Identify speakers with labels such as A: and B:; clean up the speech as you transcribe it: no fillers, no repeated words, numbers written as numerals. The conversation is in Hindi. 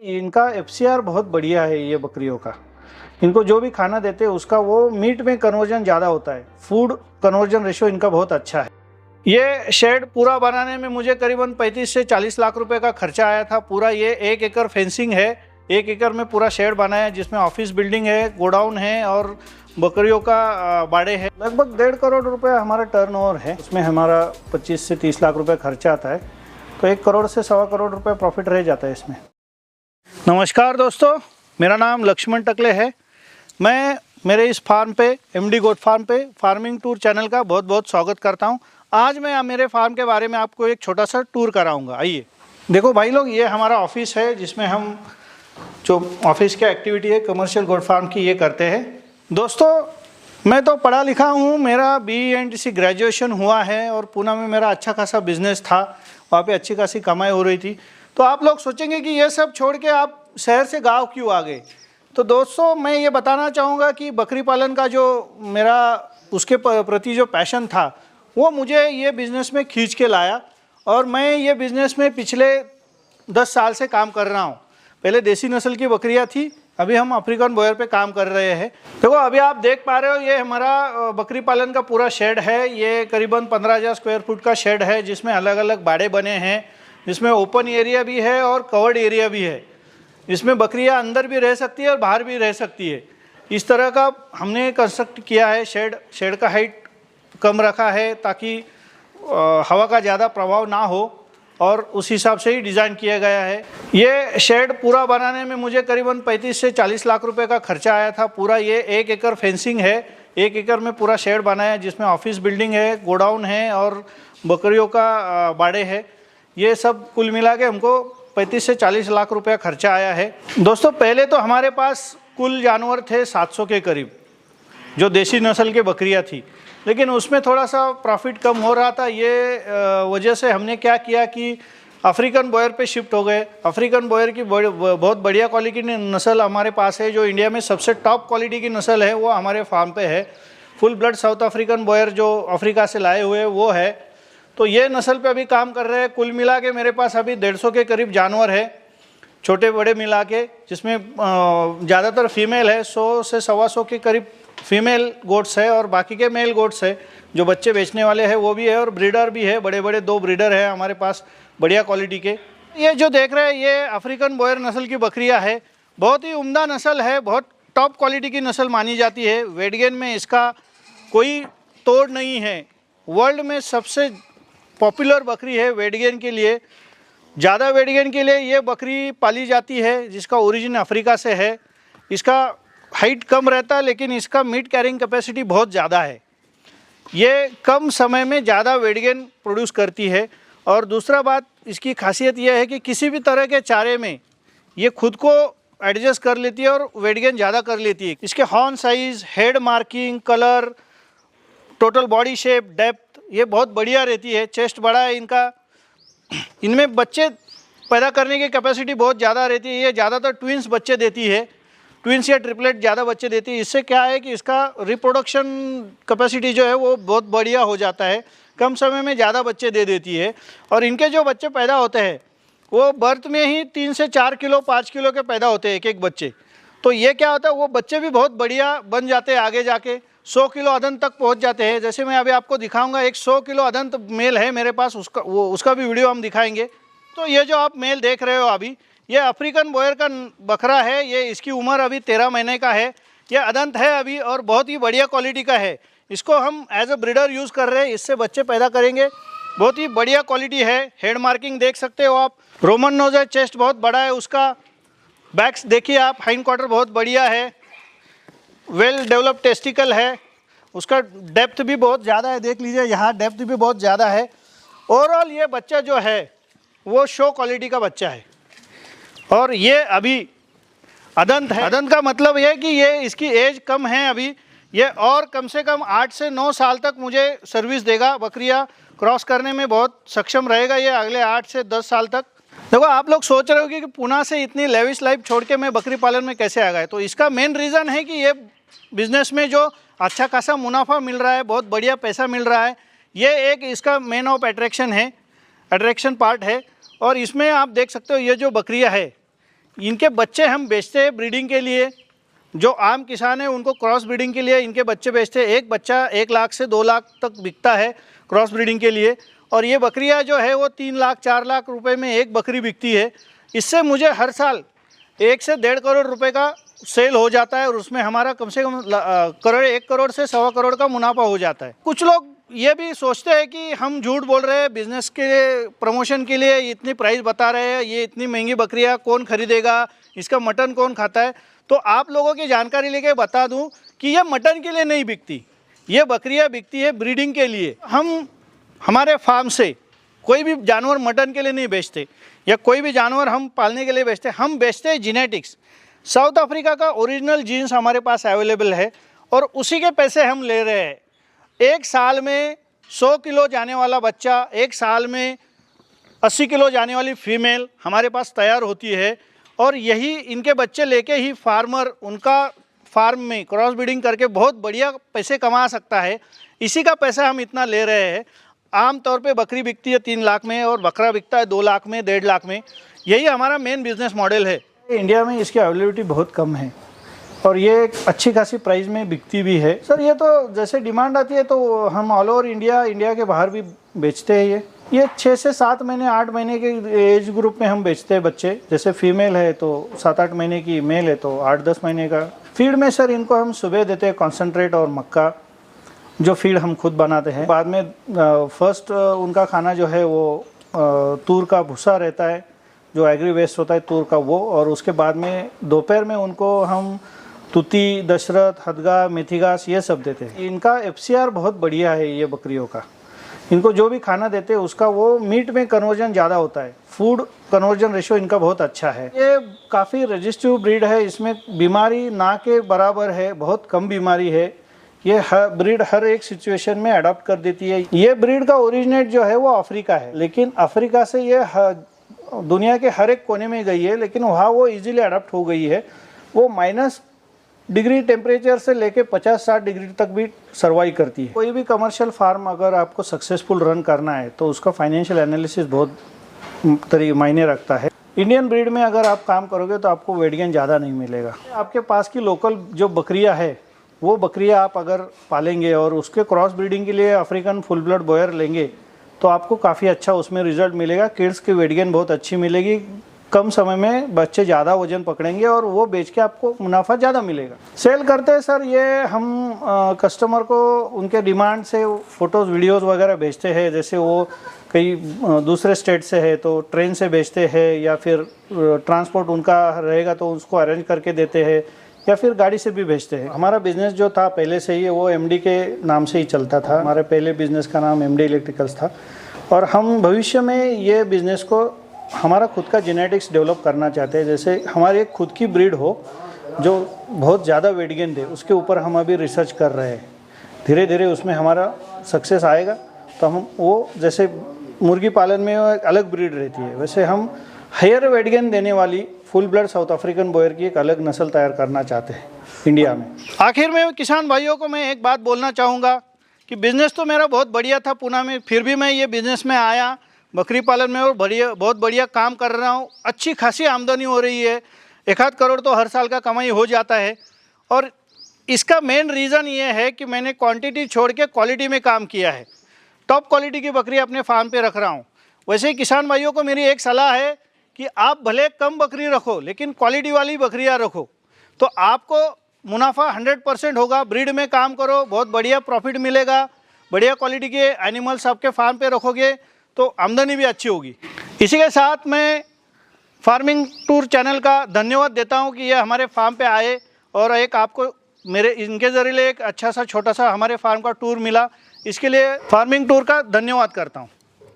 A: इनका एफसीआर बहुत बढ़िया है ये बकरियों का। इनको जो भी खाना देते हैं उसका वो मीट में कन्वर्जन ज़्यादा होता है। फूड कन्वर्जन रेशो इनका बहुत अच्छा है। ये शेड पूरा बनाने में मुझे करीबन 35 से 40 लाख रुपए का खर्चा आया था। पूरा ये 1 एकड़ फेंसिंग है, 1 एकड़ में पूरा शेड बनाया है जिसमें ऑफिस बिल्डिंग है, गोडाउन है और बकरियों का बाड़े है। लगभग 1.5 करोड़ रुपए हमारा टर्नओवर है। उसमें हमारा 25 से 30 लाख रुपए खर्चा आता है, तो 1 करोड़ से 1.25 करोड़ रुपए प्रॉफिट रह जाता है इसमें। नमस्कार दोस्तों, मेरा नाम लक्ष्मण टकले है। मैं मेरे इस फार्म पे एमडी गोट फार्म पे फार्मिंग टूर चैनल का बहुत बहुत स्वागत करता हूं। आज मैं मेरे फार्म के बारे में आपको एक छोटा सा टूर कराऊंगा। आइए देखो भाई लोग, ये हमारा ऑफिस है जिसमें हम जो ऑफिस की एक्टिविटी है कमर्शियल गोट फार्म की ये करते हैं। दोस्तों मैं तो पढ़ा लिखा हूँ, मेरा BE ग्रेजुएशन हुआ है और पूना में मेरा अच्छा खासा बिजनेस था, वहाँ पे अच्छी खासी कमाई हो रही थी। तो आप लोग सोचेंगे कि ये सब छोड़ के आप शहर से गांव क्यों आ गए। तो दोस्तों मैं ये बताना चाहूँगा कि बकरी पालन का जो मेरा उसके प्रति जो पैशन था वो मुझे ये बिज़नेस में खींच के लाया और मैं ये बिज़नेस में पिछले 10 साल से काम कर रहा हूँ। पहले देसी नस्ल की बकरियाँ थी, अभी हम अफ्रीकन बॉयर पे काम कर रहे हैं। देखो अभी आप देख पा रहे हो, ये हमारा बकरी पालन का पूरा शेड है। ये करीबन 15,000 स्क्वायर फुट का शेड है जिसमें अलग अलग बाड़े बने हैं, जिसमें ओपन एरिया भी है और कवर्ड एरिया भी है। इसमें बकरियां अंदर भी रह सकती है और बाहर भी रह सकती है। इस तरह का हमने कंस्ट्रक्ट किया है। शेड का हाइट कम रखा है ताकि हवा का ज़्यादा प्रभाव ना हो और उस हिसाब से ही डिज़ाइन किया गया है। ये शेड पूरा बनाने में मुझे करीबन 35 से 40 लाख रुपए का खर्चा आया था। पूरा ये 1 एकड़ फेंसिंग है, 1 एकड़ में पूरा शेड बनाया जिसमें ऑफिस बिल्डिंग है, गोडाउन है और बकरियों का बाड़े है। ये सब कुल मिला के हमको 35 से 40 लाख रुपया खर्चा आया है। दोस्तों पहले तो हमारे पास कुल जानवर थे 700 के करीब, जो देसी नस्ल के बकरियां थी, लेकिन उसमें थोड़ा सा प्रॉफिट कम हो रहा था। ये वजह से हमने क्या किया कि अफ्रीकन बॉयर पे शिफ्ट हो गए। अफ्रीकन बॉयर की बहुत बढ़िया क्वालिटी की नस्ल हमारे पास है। जो इंडिया में सबसे टॉप क्वालिटी की नस्ल है वो हमारे फार्म पे है। Full blood South African Boer जो अफ्रीका से लाए हुए वो है, तो ये नस्ल पे अभी काम कर रहे हैं। कुल मिला के मेरे पास अभी 150 के करीब जानवर है, छोटे बड़े मिला के, जिसमें ज़्यादातर फीमेल है। 100 से 125 के करीब फीमेल गोट्स है और बाकी के मेल गोट्स है। जो बच्चे बेचने वाले हैं वो भी है और ब्रीडर भी है। बड़े बड़े 2 ब्रीडर है हमारे पास बढ़िया क्वालिटी के। ये जो देख रहे हैं ये अफ्रीकन बॉयर नस्ल की बकरियाँ है। बहुत ही उम्दा नस्ल है, बहुत टॉप क्वालिटी की नस्ल मानी जाती है। वेट गेन में इसका कोई तोड़ नहीं है। वर्ल्ड में सबसे पॉपुलर बकरी है वेट गेन के लिए। ज़्यादा वेट गेन के लिए ये बकरी पाली जाती है जिसका ओरिजिन अफ्रीका से है। इसका हाइट कम रहता है लेकिन इसका मीट कैरिंग कैपेसिटी बहुत ज़्यादा है। ये कम समय में ज़्यादा वेट गेन प्रोड्यूस करती है। और दूसरा बात इसकी खासियत यह है कि किसी भी तरह के चारे में ये खुद को एडजस्ट कर लेती है और वेट गेन ज़्यादा कर लेती है। इसके horn size, head marking, colour, total body shape, depth ये बहुत बढ़िया रहती है। चेस्ट बड़ा है इनका। इनमें बच्चे पैदा करने की कैपेसिटी बहुत ज़्यादा रहती है। ये ज़्यादातर ट्विंस बच्चे देती है, ट्विंस या ट्रिपलेट ज़्यादा बच्चे देती है। इससे क्या है कि इसका रिप्रोडक्शन कैपेसिटी जो है वो बहुत बढ़िया हो जाता है, कम समय में ज़्यादा बच्चे दे देती है। और इनके जो बच्चे पैदा होते हैं वो बर्थ में ही 3 से 4 किलो 5 किलो के पैदा होते हैं एक बच्चे। तो ये क्या होता है, वो बच्चे भी बहुत बढ़िया बन जाते हैं, आगे जाके 100 किलो अदंत तक पहुंच जाते हैं। जैसे मैं अभी आपको दिखाऊंगा, एक 100 किलो अदंत मेल है मेरे पास, उसका भी वीडियो हम दिखाएंगे। तो ये जो आप मेल देख रहे हो अभी, ये अफ्रीकन बॉयर का बकरा है। ये इसकी उम्र अभी 13 महीने का है। ये अदंत है अभी और बहुत ही बढ़िया क्वालिटी का है। इसको हम एज अ ब्रीडर यूज़ कर रहे हैं, इससे बच्चे पैदा करेंगे। बहुत ही बढ़िया क्वालिटी है। हेड मार्किंग देख सकते हो आप। रोमन नोज है, चेस्ट बहुत बड़ा है उसका। बैक्स देखिए आप, हाइंड क्वार्टर बहुत बढ़िया है। वेल डेवलप टेस्टिकल है। उसका डेप्थ भी बहुत ज़्यादा है, देख लीजिए यहाँ डेप्थ भी बहुत ज़्यादा है। ओवरऑल ये बच्चा जो है वो शो क्वालिटी का बच्चा है और ये अभी अदंत है। अदंत का मतलब ये है कि ये इसकी एज कम है अभी। ये और कम से कम 8 से 9 साल तक मुझे सर्विस देगा। बकरियाँ क्रॉस करने में बहुत सक्षम रहेगा ये अगले 8 से 10 साल तक। देखो आप लोग सोच रहे हो कि पुणे से इतनी लेविश लाइफ छोड़ के मैं बकरी पालन में कैसे आ गया। तो इसका मेन रीज़न है कि ये बिज़नेस में जो अच्छा खासा मुनाफा मिल रहा है, बहुत बढ़िया पैसा मिल रहा है, ये एक इसका मेन ऑफ अट्रैक्शन है, अट्रैक्शन पार्ट है। और इसमें आप देख सकते हो ये जो बकरियां है इनके बच्चे हम बेचते हैं ब्रीडिंग के लिए। जो आम किसान है उनको क्रॉस ब्रीडिंग के लिए इनके बच्चे बेचते हैं। एक बच्चा 1 लाख से 2 लाख तक बिकता है क्रॉस ब्रीडिंग के लिए। और ये बकरियां जो है वो 3 लाख 4 लाख रुपए में एक बकरी बिकती है। इससे मुझे हर साल 1 से 1.5 करोड़ रुपए का सेल हो जाता है और उसमें हमारा कम से कम 1 करोड़ से 1.25 करोड़ का मुनाफा हो जाता है। कुछ लोग ये भी सोचते हैं कि हम झूठ बोल रहे हैं, बिजनेस के लिए प्रमोशन के लिए इतनी प्राइस बता रहे हैं, ये इतनी महंगी बकरियां कौन खरीदेगा, इसका मटन कौन खाता है। तो आप लोगों की जानकारी लेके बता दूं कि ये मटन के लिए नहीं बिकती, ये बकरियां बिकती है ब्रीडिंग के लिए। हम हमारे फार्म से कोई भी जानवर मटन के लिए नहीं बेचते या कोई भी जानवर हम पालने के लिए बेचते, हम बेचते हैं जेनेटिक्स। साउथ अफ्रीका का ओरिजिनल जीन्स हमारे पास अवेलेबल है और उसी के पैसे हम ले रहे हैं। 1 साल में 100 किलो जाने वाला बच्चा, 1 साल में 80 किलो जाने वाली फीमेल हमारे पास तैयार होती है और यही इनके बच्चे लेके ही फार्मर उनका फार्म में क्रॉस ब्रीडिंग करके बहुत बढ़िया पैसे कमा सकता है। इसी का पैसा हम इतना ले रहे हैं। आम तौर पे बकरी बिकती है 3 लाख में और बकरा बिकता है 2 लाख में, 1.5 लाख में। यही हमारा मेन बिजनेस मॉडल है। इंडिया में इसकी अवेलेबिलिटी बहुत कम है और ये एक अच्छी खासी प्राइस में बिकती भी है। सर ये तो जैसे डिमांड आती है तो हम ऑल ओवर इंडिया के बाहर भी बेचते हैं। ये 6 से 7 महीने 8 महीने के एज ग्रुप में हम बेचते हैं बच्चे। जैसे फीमेल है तो 7-8 महीने की, मेल है तो 8-10 महीने का। फीड में सर इनको हम सुबह देते हैं कॉन्सनट्रेट और मक्का, जो फीड हम खुद बनाते हैं। बाद में फर्स्ट उनका खाना जो है वो तूर का भूसा रहता है, जो एग्री वेस्ट होता है तूर का वो। और उसके बाद में दोपहर में उनको हम तुती, दशरथ, हदगा, मेथी घास ये सब देते हैं। इनका FCR बहुत बढ़िया है ये बकरियों का। इनको जो भी खाना देते हैं उसका वो मीट में कन्वर्जन ज़्यादा होता है। फूड कन्वर्जन रेशो इनका बहुत अच्छा है। ये काफ़ी रजिस्टिव ब्रीड है, इसमें बीमारी ना के बराबर है, बहुत कम बीमारी है। ये ब्रीड हर एक सिचुएशन में अडॉप्ट कर देती है। ये ब्रीड का ओरिजिनेट जो है वो अफ्रीका है, लेकिन अफ्रीका से ये दुनिया के हर एक कोने में गई है, लेकिन वहाँ वो इजीली अडॉप्ट हो गई है। वो -डिग्री टेम्परेचर से लेके 50-60 डिग्री तक भी सर्वाइव करती है। कोई भी कमर्शियल फार्म अगर आपको सक्सेसफुल रन करना है तो उसका फाइनेंशियल एनालिसिस बहुत मायने रखता है। इंडियन ब्रीड में अगर आप काम करोगे तो आपको वेट गेन ज़्यादा नहीं मिलेगा। आपके पास की लोकल जो बकरियाँ है वो बकरियाँ आप अगर पालेंगे और उसके क्रॉस ब्रीडिंग के लिए अफ्रीकन फुल ब्लड बॉयर लेंगे तो आपको काफ़ी अच्छा उसमें रिजल्ट मिलेगा। किड्स की वेट गेन बहुत अच्छी मिलेगी, कम समय में बच्चे ज़्यादा वजन पकड़ेंगे और वो बेच के आपको मुनाफा ज़्यादा मिलेगा। सेल करते हैं सर ये हम कस्टमर को उनके डिमांड से फ़ोटोज़ वीडियोज़ वगैरह भेजते हैं। जैसे वो कई दूसरे स्टेट से है तो ट्रेन से भेजते हैं या फिर ट्रांसपोर्ट उनका रहेगा तो उसको अरेंज करके देते हैं या फिर गाड़ी से भी भेजते हैं। हमारा बिज़नेस जो था पहले से ही वो MD के नाम से ही चलता था। हमारे पहले बिज़नेस का नाम MD इलेक्ट्रिकल्स था और हम भविष्य में ये बिज़नेस को हमारा खुद का जेनेटिक्स डेवलप करना चाहते हैं। जैसे हमारी एक खुद की ब्रीड हो जो बहुत ज़्यादा वेट गेन दे, उसके ऊपर हम अभी रिसर्च कर रहे हैं। धीरे धीरे उसमें हमारा सक्सेस आएगा तो हम वो, जैसे मुर्गी पालन में एक अलग ब्रीड रहती है, वैसे हम हायर वेट गेन देने वाली full blood South African Boer की एक अलग नस्ल तैयार करना चाहते हैं इंडिया में। आखिर में किसान भाइयों को मैं एक बात बोलना चाहूँगा कि बिज़नेस तो मेरा बहुत बढ़िया था पूना में, फिर भी मैं ये बिज़नेस में आया बकरी पालन में और बहुत बढ़िया काम कर रहा हूँ। अच्छी खासी आमदनी हो रही है, 1-8 करोड़ तो हर साल का कमाई हो जाता है। और इसका मेन रीज़न ये है कि मैंने क्वांटिटी छोड़ के क्वालिटी में काम किया है। टॉप क्वालिटी की बकरी अपने फार्म पे रख रहा हूँ। वैसे ही किसान भाइयों को मेरी एक सलाह है कि आप भले कम बकरी रखो लेकिन क्वालिटी वाली बकरियाँ रखो तो आपको मुनाफा 100% होगा। ब्रीड में काम करो, बहुत बढ़िया प्रॉफिट मिलेगा। बढ़िया क्वालिटी के एनिमल्स आपके फार्म पे रखोगे तो आमदनी भी अच्छी होगी। इसी के साथ मैं फार्मिंग टूर चैनल का धन्यवाद देता हूं कि ये हमारे फार्म पे आए और एक आपको मेरे इनके ज़रिए एक अच्छा सा छोटा सा हमारे फार्म का टूर मिला। इसके लिए फार्मिंग टूर का धन्यवाद करता हूं।